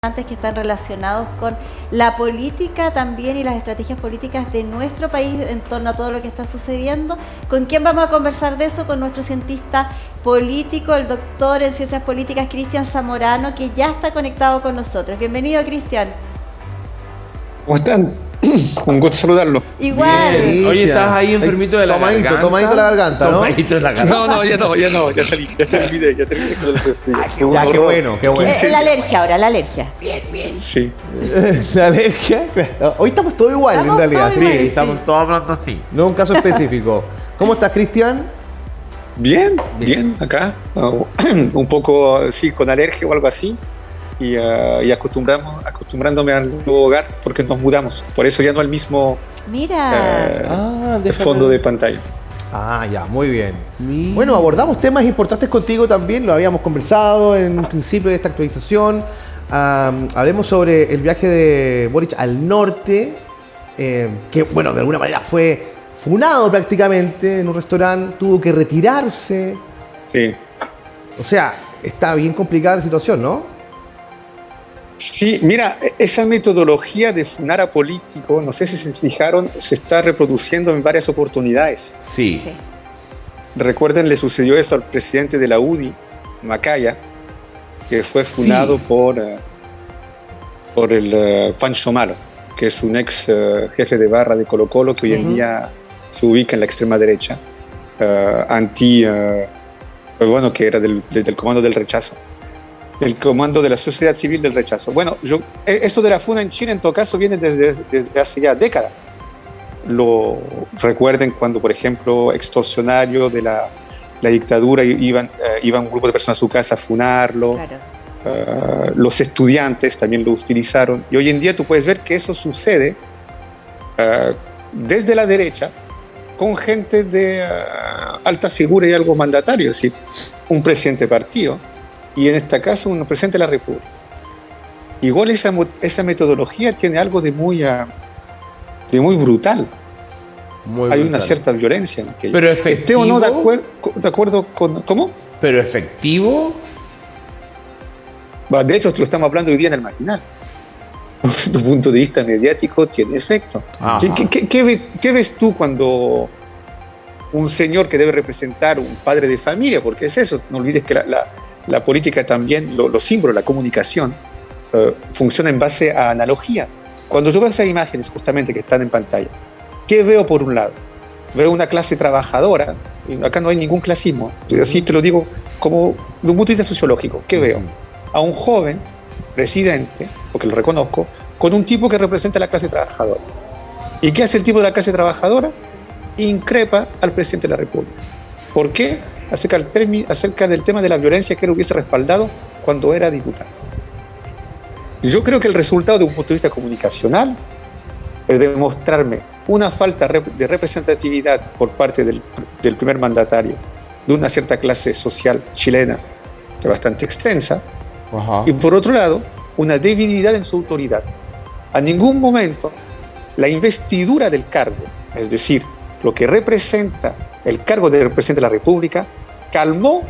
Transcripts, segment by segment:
que están relacionados con la política también y las estrategias políticas de nuestro país en torno a todo lo que está sucediendo. ¿Con quién vamos a conversar de eso? Con nuestro cientista político, el doctor en Ciencias Políticas, Cristian Zamorano, que ya está conectado con nosotros. Bienvenido, Cristian. ¿Cómo están? Un gusto saludarlo. Igual. Bien. Oye, estás ahí enfermito de la garganta. Tomadito la garganta, ¿no? Tomadito de la garganta. Ya salí, ya terminé con el resfrío. Qué bueno, qué bueno. La alergia ahora, la alergia. Sí. La alergia. Hoy estamos todos igual, Estamos en realidad. todos Sí, igual, Estamos todos hablando así. no un caso específico. ¿Cómo estás, Cristian? Bien, acá. Un poco, sí, con alergia o algo así. Y acostumbrándome al nuevo hogar porque nos mudamos. Por eso ya no al mismo Mira. fondo de pantalla. Ah, ya, muy bien. Mira. Bueno, abordamos temas importantes contigo también, lo habíamos conversado en un principio de esta actualización. Hablemos sobre el viaje de Boric al norte, que, bueno, de alguna manera fue funado prácticamente en un restaurante, tuvo que retirarse. Sí. O sea, está bien complicada la situación, ¿no? Sí, mira, esa metodología de funar a políticos, no sé si se fijaron, se está reproduciendo en varias oportunidades. Sí. Sí. Recuerden, le sucedió eso al presidente de la UDI, Macaya, que fue funado por el Pancho Malo, que es un ex jefe de barra de Colo-Colo que hoy en día se ubica en la extrema derecha, bueno, que era del comando del rechazo. El comando de la sociedad civil del rechazo. Bueno, esto de la funa en Chile, en todo caso, viene desde hace ya décadas. Lo recuerden cuando, por ejemplo, extorsionarios de la dictadura iban un grupo de personas a su casa a funarlo. Claro. Los estudiantes también lo utilizaron. Y hoy en día tú puedes ver que eso sucede desde la derecha con gente de alta figura y algo mandatario, es decir, un presidente de partido. Y en este caso, un presidente de la República. Igual esa metodología tiene algo de muy brutal. Muy Hay brutal. una cierta violencia en aquello. Pero efectivo. ¿Esté o no de acuerdo con... ¿Cómo? Pero efectivo. De hecho, lo estamos hablando hoy día en el matinal. Desde tu punto de vista mediático, tiene efecto. Ajá. ¿Qué ves tú cuando un señor que debe representar un padre de familia? Porque es eso, no olvides que la política también, los símbolos, la comunicación, funciona en base a analogía. Cuando yo veo esas imágenes justamente que están en pantalla, ¿qué veo por un lado? Veo una clase trabajadora, y acá no hay ningún clasismo, así te lo digo como de un punto de vista sociológico. ¿Qué veo? A un joven presidente, porque lo reconozco, con un tipo que representa a la clase trabajadora. ¿Y qué hace el tipo de la clase trabajadora? Increpa al presidente de la República. ¿Por qué? Acerca del tema de la violencia que él hubiese respaldado cuando era diputado. Yo creo que el resultado de un punto de vista comunicacional es demostrarme una falta de representatividad por parte del primer mandatario de una cierta clase social chilena bastante extensa. Ajá. Y por otro lado, una debilidad en su autoridad. A ningún momento la investidura del cargo, es decir, lo que representa el cargo de presidente de la República, calmó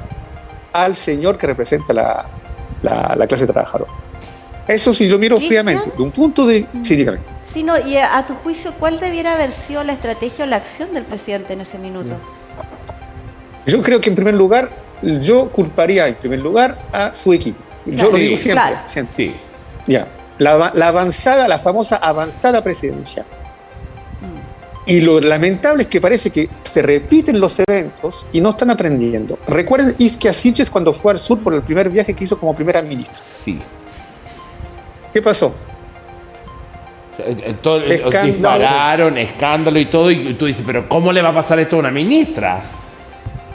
al señor que representa la clase trabajadora. Eso sí lo miro fríamente, de un punto de... Sí, dígame. Sí, no, y a tu juicio, ¿cuál debiera haber sido la estrategia o la acción del presidente en ese minuto? Yo creo que en primer lugar, yo culparía en primer lugar a su equipo. Yo lo digo siempre. Claro. Siempre. Sí. Ya. La famosa avanzada presidencial. Y lo lamentable es que parece que se repiten los eventos y no están aprendiendo. Recuerden Isquia Siches cuando fue al sur por el primer viaje que hizo como primera ministra. Sí. ¿Qué pasó? Dispararon, escándalo y todo. Y tú dices, pero ¿cómo le va a pasar esto a una ministra?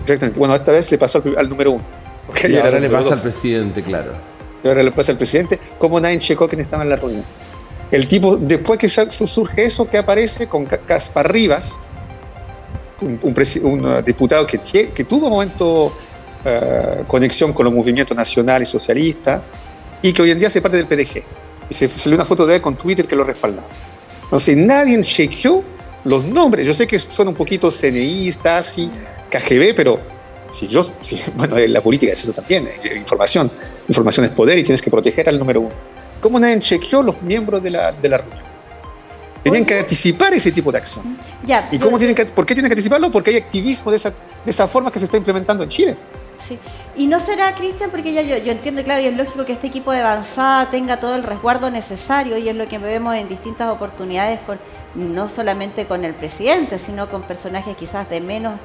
Exactamente. Bueno, esta vez le pasó al número uno. Porque Y ayer ahora era el le número pasa al dos. presidente, claro. Y ahora le pasa al presidente, como nadie checó quién estaba en la reunión. El tipo, después que surge eso, que aparece con Caspar Rivas, un diputado que tuvo un momento conexión con los movimientos nacionales y socialistas y que hoy en día hace parte del PDG. Y se salió una foto de él con Twitter que lo respaldaba. Entonces nadie chequeó los nombres. Yo sé que son un poquito CNIistas y KGB, pero bueno, en la política es eso también, información. Información es poder y tienes que proteger al número uno. ¿Cómo nadie chequeó los miembros de la reunión? Tenían que anticipar ese tipo de acción. Ya, ¿Y por qué tienen que anticiparlo? Porque hay activismo de esa forma que se está implementando en Chile. sí. Y no será, Cristian, porque ya yo entiendo, claro, y es lógico que este equipo de avanzada tenga todo el resguardo necesario, y es lo que vemos en distintas oportunidades, no solamente con el presidente, sino con personajes quizás de menos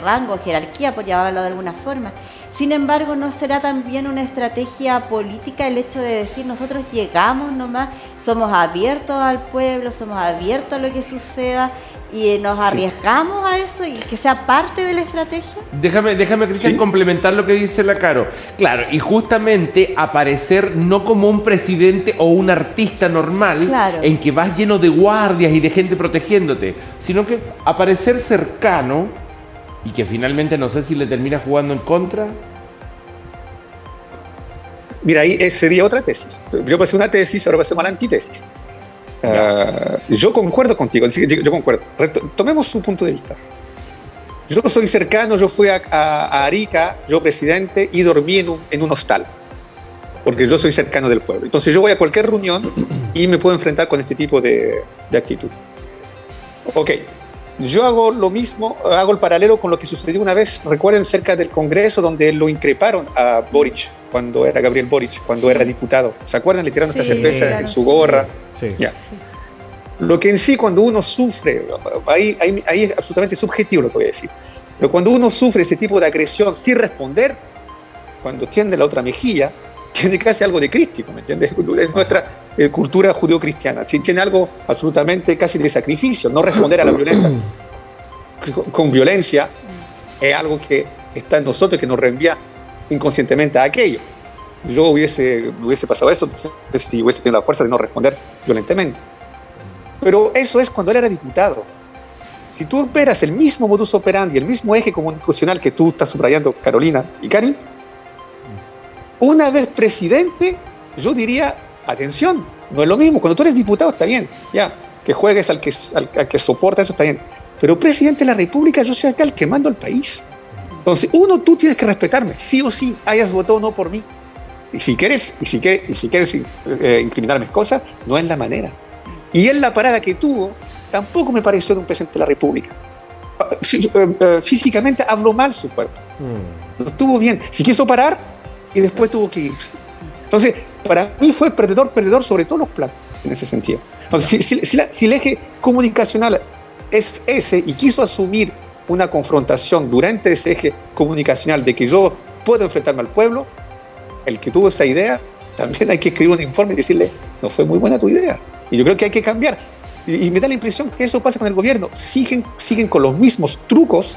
rango, jerarquía, por llamarlo de alguna forma. Sin embargo, ¿no será también una estrategia política el hecho de decir nosotros llegamos nomás, somos abiertos al pueblo, somos abiertos a lo que suceda y nos arriesgamos a eso y que sea parte de la estrategia? Déjame Cristian, complementar lo que dice la Caro. Claro, y justamente aparecer no como un presidente o un artista normal, claro, en que vas lleno de guardias y de gente protegiéndote, sino que aparecer cercano y que finalmente no sé si le termina jugando en contra. Mira, ahí sería otra tesis. Yo pasé una tesis, ahora pasemos a la antítesis. Yo concuerdo contigo, yo concuerdo. Tomemos su punto de vista. Yo soy cercano, yo fui a Arica, yo presidente, y dormí en un hostal, porque yo soy cercano del pueblo. Entonces yo voy a cualquier reunión y me puedo enfrentar con este tipo de actitud. Ok, yo hago lo mismo, hago el paralelo con lo que sucedió una vez, recuerden, cerca del Congreso, donde lo increparon a Boric, cuando era Gabriel Boric, cuando era diputado. ¿Se acuerdan? Le tiraron esta cerveza claro, en su gorra. Sí. Ya. Lo que en sí, cuando uno sufre, ahí es absolutamente subjetivo lo que voy a decir, pero cuando uno sufre ese tipo de agresión sin responder, cuando tiende la otra mejilla, tiene casi algo de crístico, ¿me entiendes? Es nuestra cultura judeocristiana, tiene algo absolutamente casi de sacrificio. No responder a la violencia con violencia es algo que está en nosotros, que nos reenvía inconscientemente a aquello. Yo hubiese pasado eso, no sé si hubiese tenido la fuerza de no responder violentamente. Pero eso es cuando él era diputado. Si tú operas el mismo modus operandi, el mismo eje comunicacional que tú estás subrayando, Carolina y Karin, una vez presidente, yo diría, atención, no es lo mismo. Cuando tú eres diputado está bien, ya, que juegues al que soporta, eso está bien. Pero presidente de la República, yo soy acá el que mando al país. Entonces, tú tienes que respetarme, sí o sí, hayas votado o no por mí. Y si quieres incriminarme cosas, no es la manera. Y en la parada que tuvo, tampoco me pareció de un presidente de la República. Físicamente habló mal su cuerpo. No estuvo bien. Si quiso parar y después tuvo que irse. Entonces, para mí fue perdedor sobre todos los planos en ese sentido. Entonces, si el eje comunicacional es ese y quiso asumir una confrontación durante ese eje comunicacional de que yo puedo enfrentarme al pueblo, el que tuvo esa idea, también hay que escribir un informe y decirle, no fue muy buena tu idea. Y yo creo que hay que cambiar. Y me da la impresión que eso pasa con el gobierno. Siguen con los mismos trucos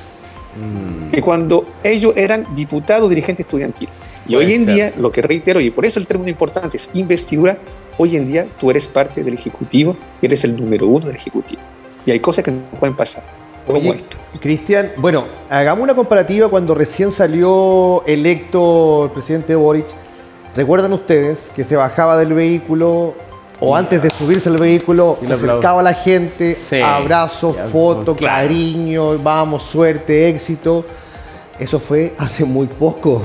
que cuando ellos eran diputados, dirigentes estudiantiles. Y hoy en día, lo que reitero, y por eso el término importante es investidura, hoy en día tú eres parte del Ejecutivo y eres el número uno del Ejecutivo. Y hay cosas que no pueden pasar, como esto. Cristian, bueno, hagamos una comparativa cuando recién salió electo el presidente Boric. ¿Recuerdan ustedes que se bajaba del vehículo o antes de subirse al vehículo se acercaba a la gente, abrazos, fotos, cariño, vamos, suerte, éxito? Eso fue hace muy poco.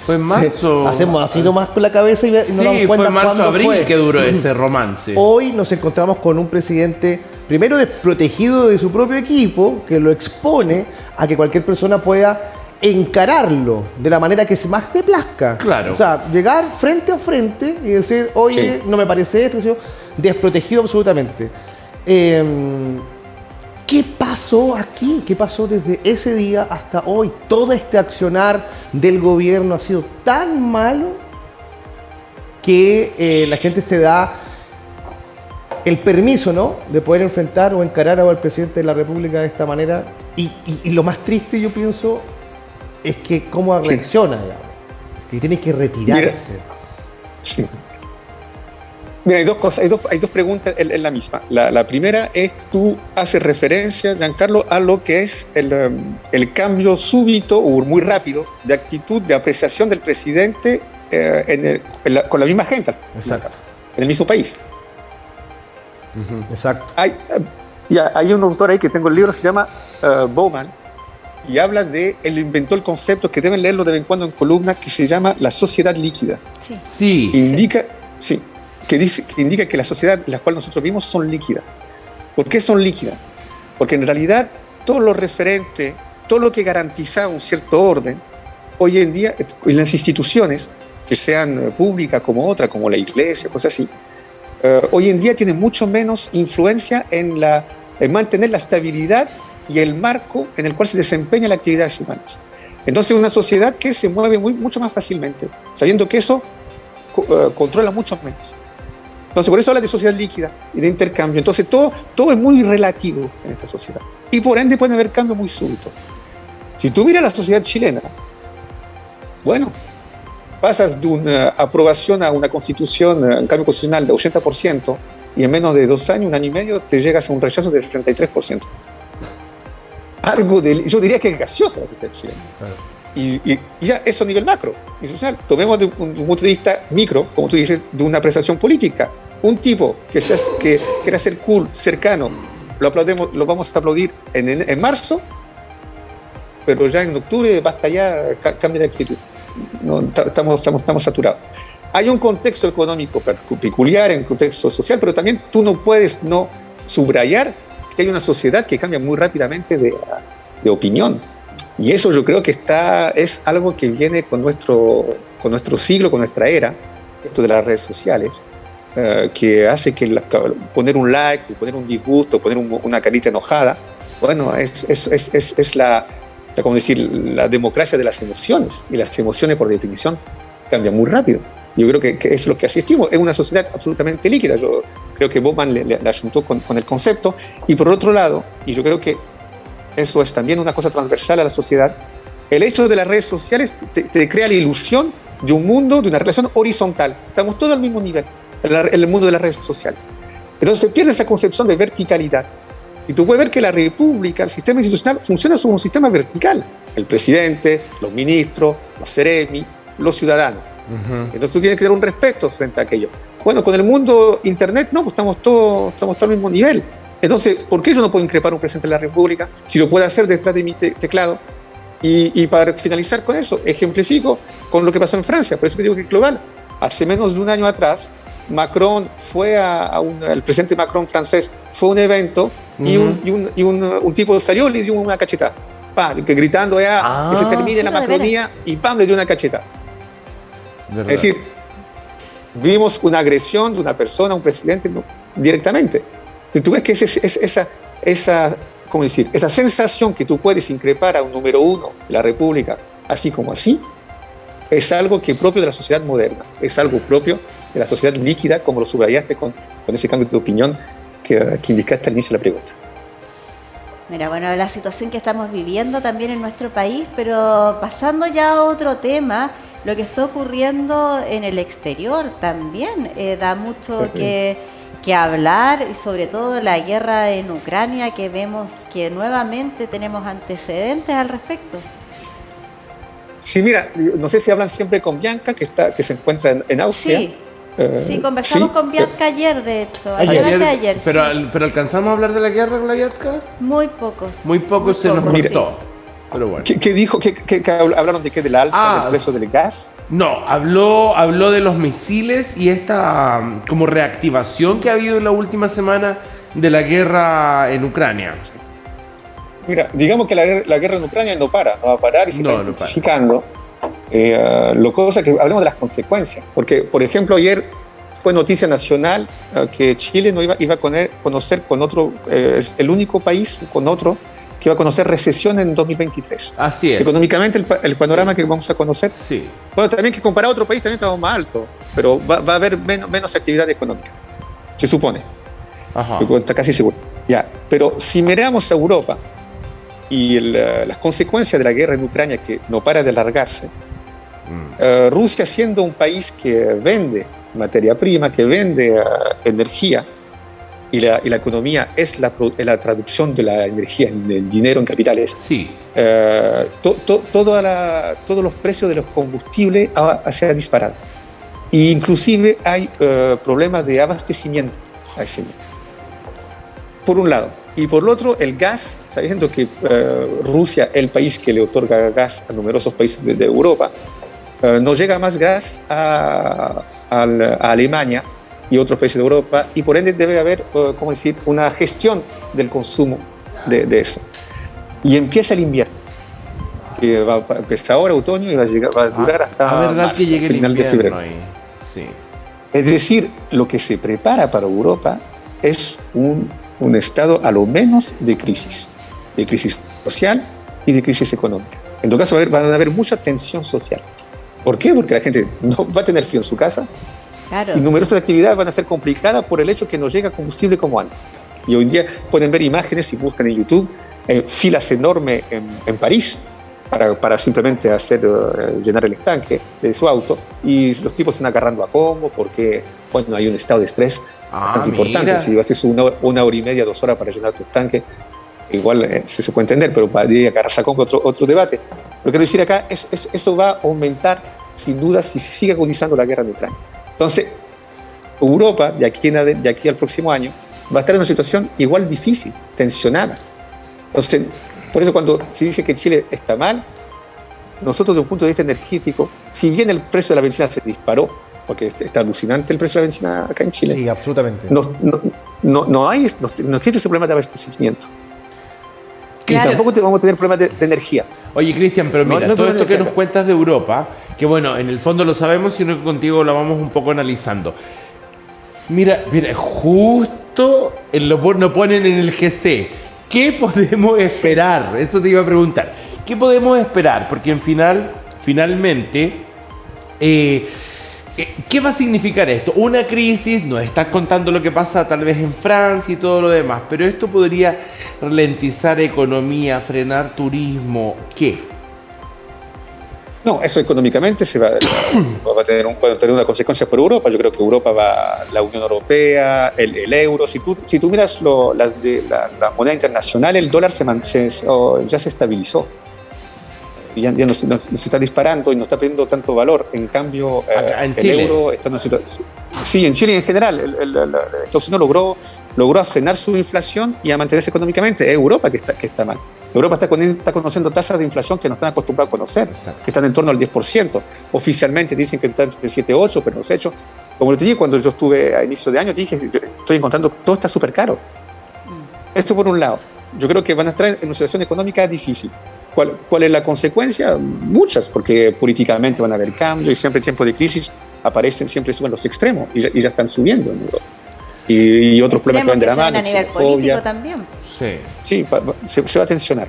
Fue en marzo. Hacemos así nomás con la cabeza y no damos cuenta fue en marzo, abril fue. que duró ese romance. Hoy nos encontramos con un presidente, primero desprotegido de su propio equipo, que lo expone a que cualquier persona pueda encararlo de la manera que más te plazca. Claro. O sea, llegar frente a frente y decir, oye, no me parece esto, desprotegido absolutamente. ¿Qué pasó aquí? ¿Qué pasó desde ese día hasta hoy? Todo este accionar del gobierno ha sido tan malo que la gente se da el permiso, ¿no?, de poder enfrentar o encarar al presidente de la República de esta manera. Y lo más triste, yo pienso, es que cómo reacciona, digamos, que tiene que retirarse. Mira, hay dos cosas, hay dos preguntas en la misma. La primera es, tú haces referencia, Giancarlo, a lo que es el cambio súbito o muy rápido de actitud, de apreciación del presidente con la misma gente. Exacto. En el mismo país. Exacto. Hay un autor ahí que tengo el libro, se llama Bowman, y habla de, él inventó el concepto que deben leerlo de vez en cuando en columna, que se llama la sociedad líquida. Sí. Indica que indica que la sociedad en la cual nosotros vivimos son líquidas. ¿Por qué son líquidas? Porque en realidad todo lo referente, todo lo que garantiza un cierto orden, hoy en día, en las instituciones, que sean públicas como otras, como la iglesia, cosas así, hoy en día tienen mucho menos influencia en mantener la estabilidad y el marco en el cual se desempeñan las actividades humanas. Entonces, una sociedad que se mueve mucho más fácilmente, sabiendo que eso controla mucho menos. Entonces, por eso habla de sociedad líquida y de intercambio. Entonces, todo es muy relativo en esta sociedad. Y por ende pueden haber cambios muy súbitos. Si tú miras la sociedad chilena, bueno, pasas de una aprobación a una constitución, un cambio constitucional de 80%, y en menos de 2 años, 1 año y medio, te llegas a un rechazo de 63%. Yo diría que es gaseosa la sociedad chilena. Y ya eso a nivel macro, institucional. Tomemos de un punto de vista micro, como tú dices, de una apreciación política. Un tipo que quiera ser cool, cercano, lo vamos a aplaudir en marzo, pero ya en octubre basta ya, cambia de actitud. No, estamos saturados. Hay un contexto económico peculiar, en contexto social, pero también tú no puedes no subrayar que hay una sociedad que cambia muy rápidamente de opinión. Y eso yo creo que es algo que viene con nuestro siglo, con nuestra era, esto de las redes sociales, que hace que poner un like, poner un disgusto, poner una carita enojada, bueno, es como decir, la democracia de las emociones, y las emociones por definición cambian muy rápido. Yo creo que es lo que asistimos, es una sociedad absolutamente líquida. Yo creo que Bauman le ayuntó con el concepto, y por otro lado, y yo creo que eso es también una cosa transversal a la sociedad, el hecho de las redes sociales te crea la ilusión de un mundo, de una relación horizontal. Estamos todos al mismo nivel en el mundo de las redes sociales. Entonces se pierde esa concepción de verticalidad. Y tú puedes ver que la república, el sistema institucional, funciona como un sistema vertical. El presidente, los ministros, los seremi, los ciudadanos. Entonces tú tienes que tener un respeto frente a aquello. Bueno, con el mundo internet, no, pues estamos todos al mismo nivel. Entonces, ¿por qué yo no puedo increpar a un presidente de la república si lo puedo hacer detrás de mi teclado? Y para finalizar con eso, ejemplifico con lo que pasó en Francia. Por eso que digo que es global. Hace menos de 1 año atrás, Macron fue el presidente Macron francés fue a un evento y un tipo salió y le dio una cachetada. Gritando que se termine la macronía, y ¡pam! Le dio una cachetada. Es decir, vimos una agresión de una persona, un presidente, directamente. Y tú ves que esa sensación que tú puedes increpar a un número 1 de la República, así como así, es algo que es propio de la sociedad moderna, es algo propio de la sociedad líquida, como lo subrayaste con ese cambio de opinión que indicaste al inicio de la pregunta. Mira, bueno, la situación que estamos viviendo también en nuestro país, pero pasando ya a otro tema, lo que está ocurriendo en el exterior también da mucho que hablar, y sobre todo la guerra en Ucrania, que vemos que nuevamente tenemos antecedentes al respecto. Sí, mira, no sé si hablan siempre con Bianca, que se encuentra en Austria. Sí, conversamos con Bianca ayer, de hecho. Ayer, pero ¿alcanzamos a hablar de la guerra con la Bianca? Muy poco. Muy poco se nos contó. Sí. Pero bueno. ¿Qué dijo? ¿Hablaron de qué? ¿Del alza del precio del gas? No, habló de los misiles y esta como reactivación que ha habido en la última semana de la guerra en Ucrania. Mira, digamos que la guerra en Ucrania no va a parar y se está intensificando. Lo cosa que hablemos de las consecuencias, porque por ejemplo ayer fue noticia nacional que Chile no iba a conocer con otro, el único país con otro que va a conocer recesión en 2023. Así es. Económicamente el panorama que vamos a conocer. Sí. Bueno, también que comparado a otro país también estamos más alto, pero va a haber menos actividad económica, se supone. Ajá. Está casi seguro. Ya, pero si miramos a Europa y las consecuencias de la guerra en Ucrania, que no para de alargarse, Rusia siendo un país que vende materia prima, que vende energía, y la economía es la traducción de la energía en dinero, en capitales. Sí. Todos los precios de los combustibles se han disparado. E inclusive hay problemas de abastecimiento a ese nivel. Por un lado. Y por el otro, el gas, sabiendo que Rusia es el país que le otorga gas a numerosos países de Europa, no llega más gas a Alemania, y otros países de Europa, y por ende debe haber, ¿cómo decir?, una gestión del consumo de eso. Y empieza el invierno, que va a empezar ahora, otoño, y va a durar hasta verdad marzo, que llegue el final de febrero. invierno ahí. Sí. Es decir, lo que se prepara para Europa es un estado a lo menos de crisis social y de crisis económica. En todo caso, van a haber mucha tensión social. ¿Por qué? Porque la gente no va a tener frío en su casa, Claro. y numerosas actividades van a ser complicadas por el hecho que no llega combustible como antes. Y hoy en día pueden ver imágenes, si buscan en YouTube, filas enormes en París para simplemente llenar el estanque de su auto, y los tipos están agarrando a combo porque, bueno, hay un estado de estrés bastante importante. Si haces una hora y media, 2 horas para llenar tu estanque, igual se puede entender, pero para agarrarse a combo otro debate. Lo que quiero decir acá es eso va a aumentar sin duda si se sigue agudizando la guerra en Ucrania. Entonces, Europa, de aquí al próximo año, va a estar en una situación igual difícil, tensionada. Entonces, por eso cuando se dice que Chile está mal, nosotros desde un punto de vista energético, si bien el precio de la benzina se disparó, porque está alucinante el precio de la benzina acá en Chile, Sí, absolutamente. no existe ese problema de abastecimiento. Claro. Y tampoco vamos a tener problemas de energía. Oye, Cristian, pero mira, no todo esto que problema. nos cuentas de Europa, que bueno, en el fondo lo sabemos, sino que contigo lo vamos un poco analizando. Mira, justo lo ponen en el GC. ¿Qué podemos esperar? Eso te iba a preguntar. ¿Qué podemos esperar? Porque finalmente, ¿qué va a significar esto? Una crisis, nos estás contando lo que pasa tal vez en Francia y todo lo demás, pero esto podría ralentizar economía, frenar turismo, ¿qué? No, eso económicamente va a tener una consecuencia por Europa. Yo creo que la Unión Europea, el euro, si tú miras la moneda internacional, el dólar ya se estabilizó. Ya no se está disparando y no está perdiendo tanto valor. En cambio, en el Chile. euro está en una situación... Sí, en Chile en general. Estados Unidos logró frenar su inflación y a mantenerse económicamente. Es Europa que está mal. Europa está conociendo tasas de inflación que no están acostumbrados a conocer, que están en torno al 10%. Oficialmente dicen que están entre 7 y 8, pero los hechos, como te dije, cuando yo estuve a inicio de año, te dije, estoy encontrando todo está súper caro. Esto por un lado. Yo creo que van a estar en una situación económica difícil. ¿Cuál es la consecuencia? Muchas, porque políticamente van a haber cambios y siempre en tiempos de crisis siempre suben los extremos y ya están subiendo en Europa. Y otros problemas que van de la mano. A nivel político también. Sí, se va a tensionar.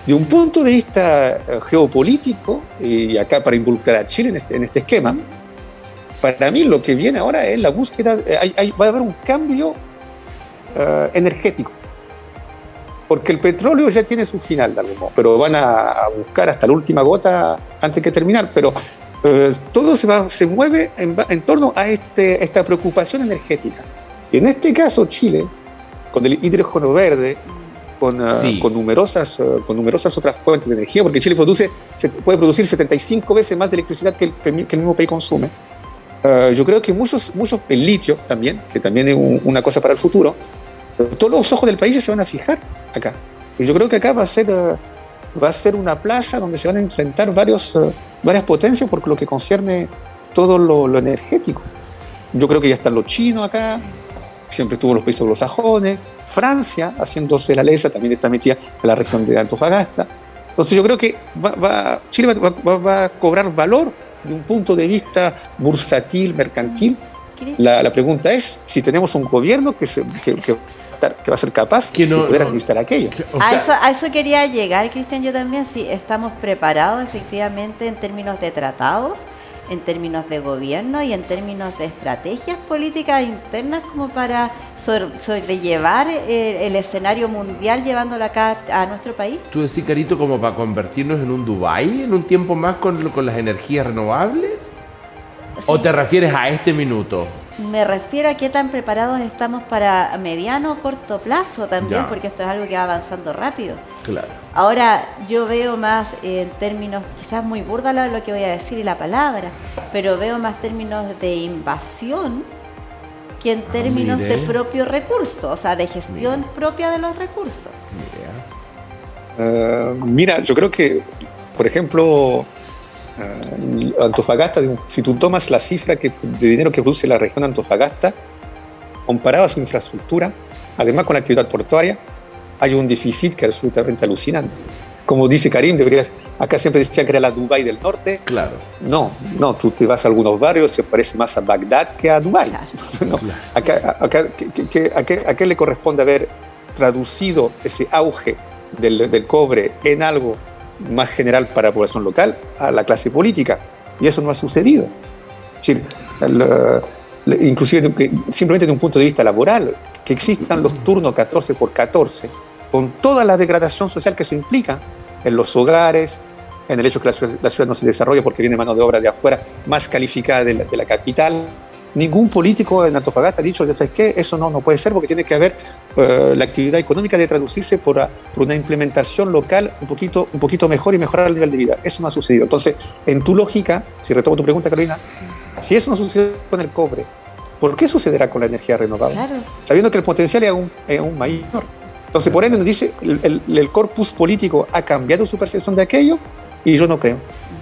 De un punto de vista geopolítico, y acá para involucrar a Chile en este esquema, para mí lo que viene ahora es la búsqueda, va a haber un cambio energético. Porque el petróleo ya tiene su final, de algún modo, pero van a buscar hasta la última gota antes que terminar. Pero todo se mueve en torno a esta preocupación energética. Y en este caso, Chile, con el hidrógeno verde, con numerosas otras fuentes de energía, porque Chile puede producir 75 veces más de electricidad que el mismo país consume. Yo creo que el litio también, que también es una cosa para el futuro, todos los ojos del país se van a fijar acá. Y yo creo que acá va a ser una plaza donde se van a enfrentar varias potencias por lo que concierne todo lo energético. Yo creo que ya están los chinos acá, siempre estuvo los países anglosajones, Francia haciéndose la lesa, también está metida en la región de Antofagasta. Entonces yo creo que Chile va a cobrar valor de un punto de vista bursátil, mercantil. La pregunta es si tenemos un gobierno que va a ser capaz de poder administrar aquello. A eso quería llegar, Cristian, yo también, si estamos preparados efectivamente en términos de tratados, en términos de gobierno y en términos de estrategias políticas internas como para sobrellevar el escenario mundial llevándolo acá a nuestro país. ¿Tú decís, Carito, como para convertirnos en un Dubái en un tiempo más con las energías renovables? Sí. ¿O te refieres a este minuto? Me refiero a qué tan preparados estamos para mediano o corto plazo también, porque esto es algo que va avanzando rápido. Claro. Ahora, yo veo más en términos, quizás muy burda lo que voy a decir y la palabra, pero veo más términos de invasión que en términos de propio recurso, o sea, de gestión propia de los recursos. Mira, yo creo que, por ejemplo, Antofagasta, si tú tomas la cifra de dinero que produce la región Antofagasta, comparado a su infraestructura, además con la actividad portuaria, hay un déficit que es absolutamente alucinante. Como dice Karim, acá siempre decían que era la Dubái del norte. Claro. No, tú te vas a algunos barrios, se parece más a Bagdad que a Dubái. Claro. No, ¿A qué le corresponde haber traducido ese auge del cobre en algo más general para la población local? A la clase política. Y eso no ha sucedido. Es decir, inclusive simplemente de un punto de vista laboral, que existan los turnos 14 por 14, con toda la degradación social que eso implica en los hogares, en el hecho que la ciudad no se desarrolla porque viene mano de obra de afuera más calificada de la capital. Ningún político en Antofagasta ha dicho, ya sabes qué, eso no puede ser porque tiene que haber la actividad económica de traducirse por una implementación local un poquito mejor y mejorar el nivel de vida. Eso no ha sucedido. Entonces, en tu lógica, si retomo tu pregunta, Carolina, si eso no sucede con el cobre, ¿por qué sucederá con la energía renovable? Claro. Sabiendo que el potencial es aún mayor. Entonces, por ende, nos dice, el corpus político ha cambiado su percepción de aquello, y yo no creo.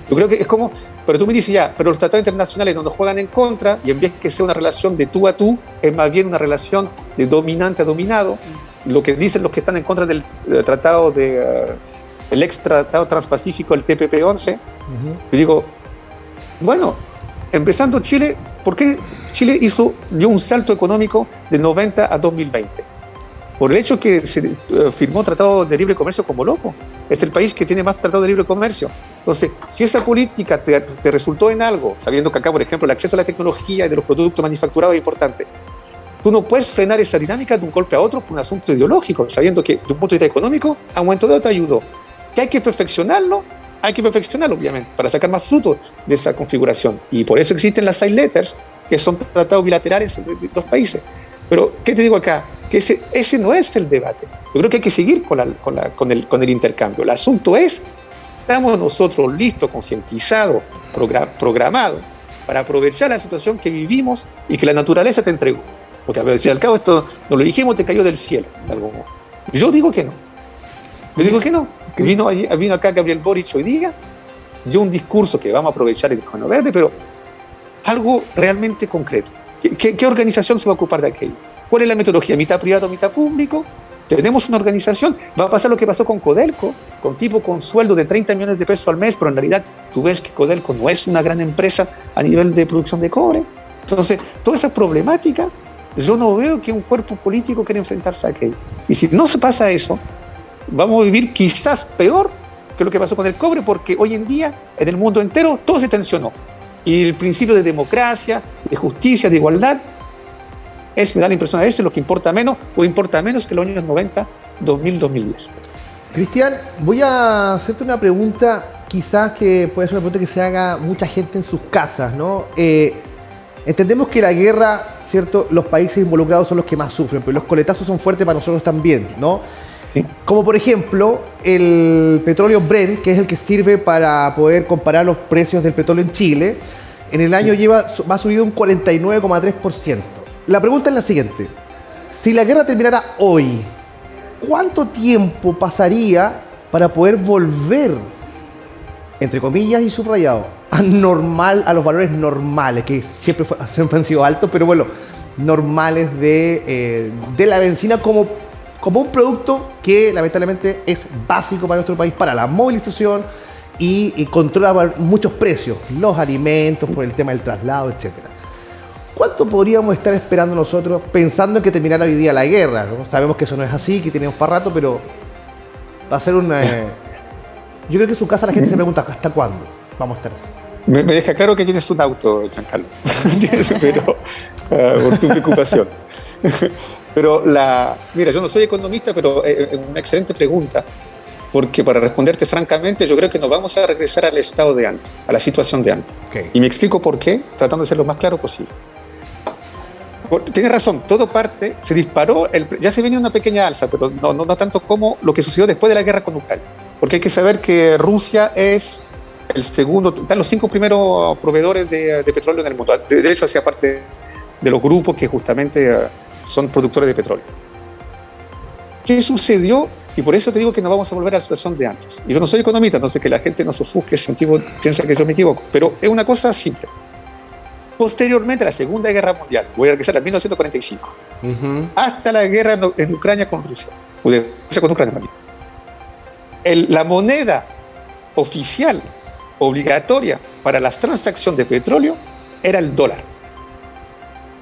Yo creo que es como, pero tú me dices ya, pero los tratados internacionales no nos juegan en contra, y en vez que sea una relación de tú a tú, es más bien una relación de dominante a dominado. Lo que dicen los que están en contra del tratado el ex tratado transpacífico, el TPP-11, yo digo, bueno, empezando Chile, ¿por qué Chile dio un salto económico de 90 a 2020? Por el hecho que se firmó tratado de libre comercio como loco. Es el país que tiene más tratado de libre comercio. Entonces, si esa política te resultó en algo, sabiendo que acá, por ejemplo, el acceso a la tecnología y de los productos manufacturados es importante, tú no puedes frenar esa dinámica de un golpe a otro por un asunto ideológico, sabiendo que, de un punto de vista económico, a un momento dado te ayudó. Que hay que perfeccionarlo, obviamente, para sacar más frutos de esa configuración. Y por eso existen las side letters, que son tratados bilaterales entre dos países. Pero, ¿qué te digo acá? Que ese no es el debate. Yo creo que hay que seguir con el intercambio. El asunto es, ¿estamos nosotros listos, concientizados, programados para aprovechar la situación que vivimos y que la naturaleza te entregó? Porque al cabo esto no lo dijimos, te cayó del cielo, de algún modo. Yo digo que no. Vino acá Gabriel Boric hoy día, dio un discurso que vamos a aprovechar el Cono Verde, pero algo realmente concreto. ¿Qué organización se va a ocupar de aquello? ¿Cuál es la metodología? ¿Mitad privado, mitad público? Tenemos una organización. Va a pasar lo que pasó con Codelco, con tipo con sueldo de 30 millones de pesos al mes, pero en realidad tú ves que Codelco no es una gran empresa a nivel de producción de cobre. Entonces, toda esa problemática, yo no veo que un cuerpo político quiera enfrentarse a aquello. Y si no se pasa eso, vamos a vivir quizás peor que lo que pasó con el cobre, porque hoy en día, en el mundo entero, todo se tensionó. Y el principio de democracia, de justicia, de igualdad, me da la impresión a veces lo que importa menos, o importa menos que los años 90, 2000, 2010. Cristian, voy a hacerte una pregunta, quizás que puede ser una pregunta que se haga mucha gente en sus casas, ¿no? Entendemos que la guerra, ¿cierto? Los países involucrados son los que más sufren, pero los coletazos son fuertes para nosotros también, ¿no? Sí. Como por ejemplo, el petróleo Brent, que es el que sirve para poder comparar los precios del petróleo en Chile, en el año va subido un 49,3%. La pregunta es la siguiente: si la guerra terminara hoy, ¿cuánto tiempo pasaría para poder volver, entre comillas y subrayado, a los valores normales, que siempre han sido altos, pero bueno, normales de la benzina como un producto que lamentablemente es básico para nuestro país, para la movilización y controla muchos precios, los alimentos, por el tema del traslado, etcétera? ¿Cuánto podríamos estar esperando nosotros pensando en que terminara hoy día la guerra, ¿no? Sabemos que eso no es así, que tenemos para rato, pero va a ser una... Yo creo que en su casa la gente se pregunta, ¿hasta cuándo vamos a estar así? Me deja claro que tienes un auto, Giancarlo, pero por tu preocupación. Pero mira, yo no soy economista, pero es una excelente pregunta, porque para responderte francamente, yo creo que nos vamos a regresar al estado de antes, a la situación de antes. Okay. Y me explico por qué, tratando de ser lo más claro posible. Tienes razón, todo parte, se disparó, ya se venía una pequeña alza, pero no tanto como lo que sucedió después de la guerra con Ucrania. Porque hay que saber que Rusia es el segundo, están los 5 primeros proveedores de petróleo en el mundo. De hecho, hacía parte de los grupos que justamente son productores de petróleo. ¿Qué sucedió? Y por eso te digo que no vamos a volver a la situación de antes. Y yo no soy economista, entonces que la gente no se ofusque, piensa que yo me equivoco. Pero es una cosa simple. Posteriormente a la Segunda Guerra Mundial, voy a regresar a 1945, hasta la guerra en Ucrania con Rusia, o de Rusia con Ucrania también. La moneda oficial, obligatoria para las transacciones de petróleo, era el dólar.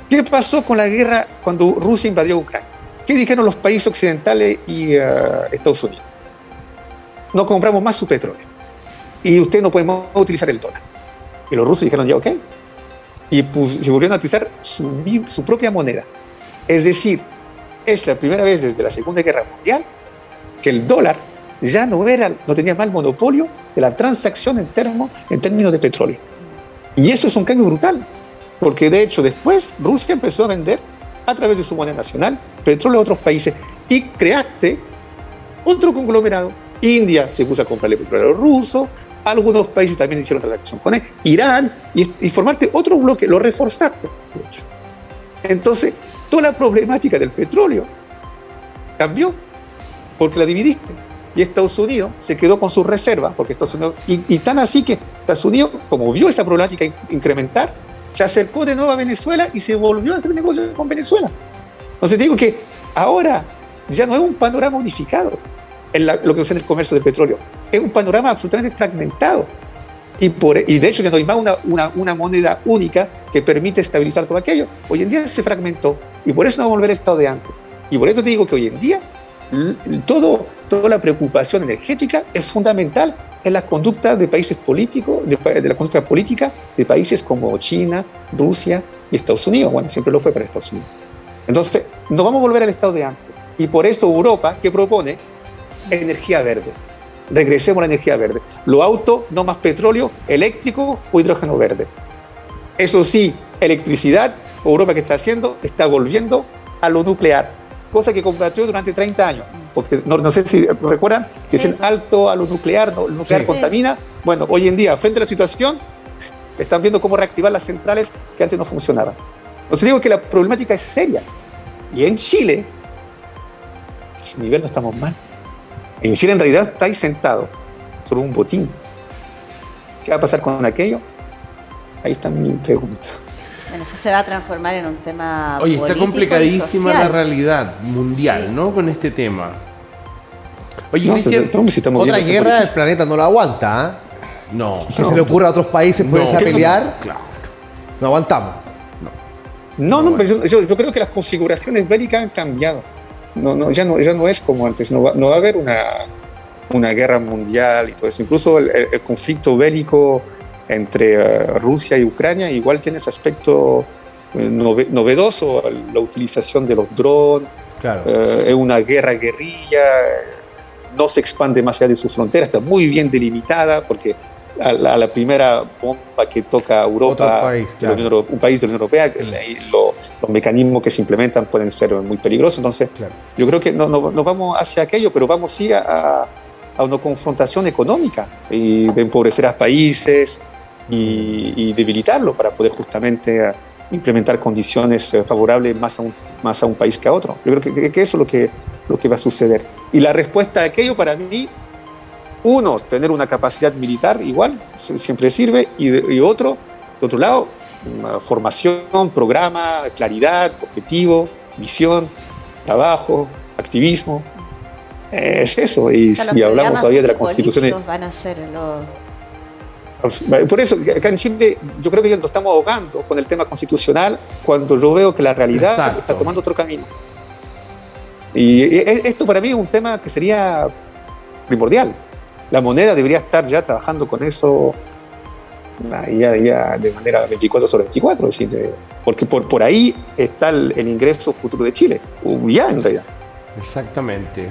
¿Qué pasó con la guerra cuando Rusia invadió Ucrania? ¿Qué dijeron los países occidentales y Estados Unidos? No compramos más su petróleo. Y usted no puede más utilizar el dólar. Y los rusos dijeron, ya, ok. Y se volvieron a utilizar su propia moneda. Es decir, es la primera vez desde la Segunda Guerra Mundial que el dólar ya no tenía más el monopolio de la transacción en términos de petróleo. Y eso es un cambio brutal, porque de hecho después Rusia empezó a vender a través de su moneda nacional petróleo a otros países y creaste otro conglomerado. India se puso a comprarle petróleo ruso, algunos países también hicieron transacción con él, Irán, y formarte otro bloque, lo reforzaste. Entonces, toda la problemática del petróleo cambió porque la dividiste. Y Estados Unidos se quedó con sus reservas, porque Estados Unidos, y tan así que Estados Unidos, como vio esa problemática incrementar, se acercó de nuevo a Venezuela y se volvió a hacer negocio con Venezuela. Entonces digo que ahora ya no es un panorama unificado en lo que es el comercio del petróleo, es un panorama absolutamente fragmentado. Y de hecho ya no hay más una moneda única que permite estabilizar todo aquello. Hoy en día se fragmentó y por eso no va a volver al estado de antes. Y por eso te digo que hoy en día toda la preocupación energética es fundamental en las conductas de países políticos, de la conducta política de países como China, Rusia y Estados Unidos. Bueno, siempre lo fue para Estados Unidos. Entonces, no vamos a volver al estado de antes. Y por eso Europa, ¿qué propone? Energía verde. Regresemos a la energía verde. Los autos, no más petróleo, eléctrico o hidrógeno verde. Eso sí, electricidad, Europa que está haciendo, está volviendo a lo nuclear, cosa que combatió durante 30 años. Porque no sé si recuerdan que dicen alto a lo nuclear, el nuclear contamina. Bueno, hoy en día, frente a la situación, están viendo cómo reactivar las centrales que antes no funcionaban. Entonces digo que la problemática es seria. Y en Chile, a ese nivel no estamos mal. En Chile en realidad está ahí sentado sobre un botín. ¿Qué va a pasar con aquello? Ahí está mi pregunta. Bueno, eso se va a transformar en un tema Oye, político está complicadísima y social. la realidad mundial, sí, ¿no? Con este tema. Oye, no, Cristian, otra guerra el planeta no la aguanta, ¿eh? No. Si se le ocurre a otros países ponerse a pelear, claro, no aguantamos. No, pero yo creo que las configuraciones bélicas han cambiado. Ya no es como antes. No va a haber una guerra mundial y todo eso. Incluso el conflicto bélico entre Rusia y Ucrania igual tiene ese aspecto novedoso, la utilización de los drones. Claro. Es una guerrilla, no se expande más allá de su frontera, está muy bien delimitada porque a la primera bomba que toca Europa, país, claro, un país de la Unión Europea, los mecanismos que se implementan pueden ser muy peligrosos. Entonces, claro, yo creo que no vamos hacia aquello, pero vamos sí a una confrontación económica y de empobrecer a países y debilitarlo para poder justamente implementar condiciones favorables más a un país que a otro. Yo creo que eso es lo que va a suceder. Y la respuesta a aquello para mí, uno, tener una capacidad militar igual, siempre sirve, y otro, de otro lado, formación, programa, claridad, objetivo, visión, trabajo, activismo. Es eso, y si hablamos todavía de la Constitución. Van a ser Por eso, acá en Chile, yo creo que nos estamos ahogando con el tema constitucional cuando yo veo que la realidad Exacto. está tomando otro camino. Y esto para mí es un tema que sería primordial. La moneda debería estar ya trabajando con eso ya de manera 24/24, es decir, porque por ahí está el ingreso futuro de Chile, ya en realidad. Exactamente.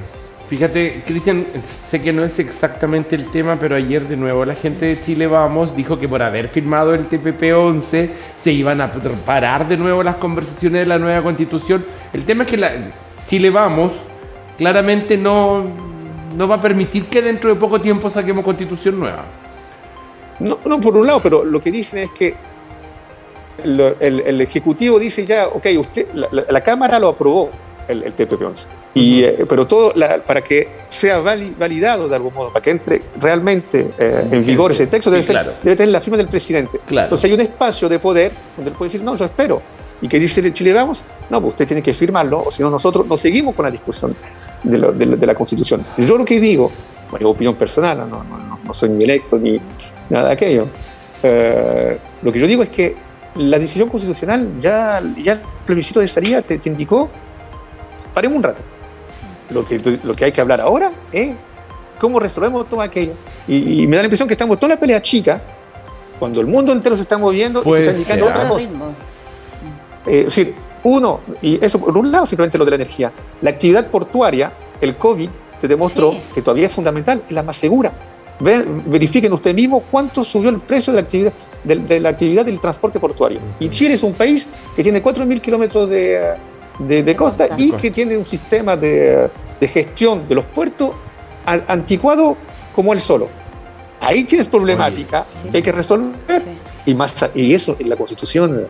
Fíjate, Cristian, sé que no es exactamente el tema, pero ayer de nuevo la gente de Chile Vamos dijo que por haber firmado el TPP-11 se iban a parar de nuevo las conversaciones de la nueva Constitución. El tema es que Chile Vamos claramente no va a permitir que dentro de poco tiempo saquemos Constitución nueva. No, por un lado, pero lo que dicen es que el Ejecutivo dice ya, ok, la Cámara lo aprobó, el TPP-11. Pero todo para que sea validado de algún modo, para que entre realmente en vigor ese texto, debe tener la firma del presidente. Claro. Entonces hay un espacio de poder donde él puede decir, no, yo espero. ¿Y qué dice Chile Vamos? No, pues usted tiene que firmarlo, o si no nosotros no seguimos con la discusión de la Constitución. Yo lo que digo, bueno, es opinión personal, no soy ni electo ni nada de aquello. Lo que yo digo es que la decisión constitucional, ya el plebiscito de salida te indicó, paremos un rato. Lo que hay que hablar ahora es cómo resolvemos todo aquello. Y me da la impresión que estamos toda la pelea chica, cuando el mundo entero se está moviendo y se está indicando otra cosa. Es decir, y eso por un lado, simplemente lo de la energía. La actividad portuaria, el COVID, se demostró que todavía es fundamental, es la más segura. Verifiquen ustedes mismos cuánto subió el precio de la actividad del transporte portuario. Y Chile es un país que tiene 4.000 kilómetros de costa y que tiene un sistema de gestión de los puertos anticuado como él solo. Ahí tienes problemática que hay que resolver. Y eso en la Constitución.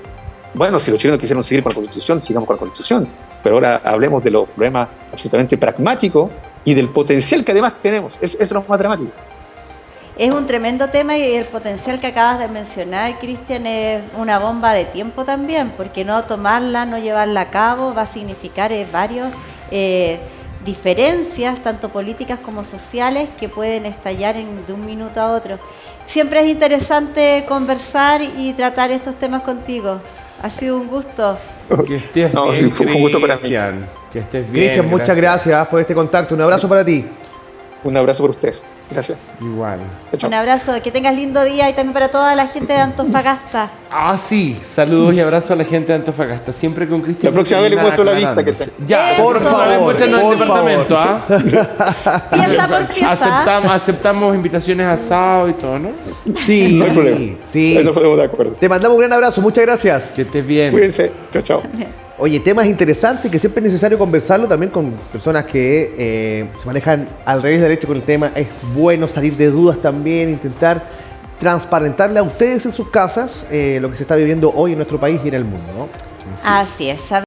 Bueno, si los chilenos quisieron seguir con la Constitución, sigamos con la Constitución. Pero ahora hablemos de los problemas absolutamente pragmáticos y del potencial que además tenemos. Eso es lo más dramático. Es un tremendo tema y el potencial que acabas de mencionar, Cristian, es una bomba de tiempo también, porque no tomarla, no llevarla a cabo va a significar varios diferencias, tanto políticas como sociales, que pueden estallar de un minuto a otro. Siempre es interesante conversar y tratar estos temas contigo. Ha sido un gusto. Que estés bien, fue un gusto para mí. Que estés bien. Cristian, muchas gracias por este contacto. Un abrazo para ti. Un abrazo para ustedes. Gracias. Igual. Chao. Un abrazo, que tengas lindo día y también para toda la gente de Antofagasta. Sí, saludos y abrazos a la gente de Antofagasta. Siempre con Cristian. La próxima vez les muestro la vista que tengo. Ya, por favor, muéstranos el por departamento, Pieza por pieza. Aceptamos invitaciones a asado y todo, ¿no? Sí, No hay problema. sí. Ahí nos ponemos de acuerdo. Te mandamos un gran abrazo. Muchas gracias. Que estés bien. Cuídense. Chao. Oye, temas interesantes que siempre es necesario conversarlo también con personas que se manejan al revés derecho con el tema. Es bueno salir de dudas también, intentar transparentarle a ustedes en sus casas lo que se está viviendo hoy en nuestro país y en el mundo, ¿no? Así es.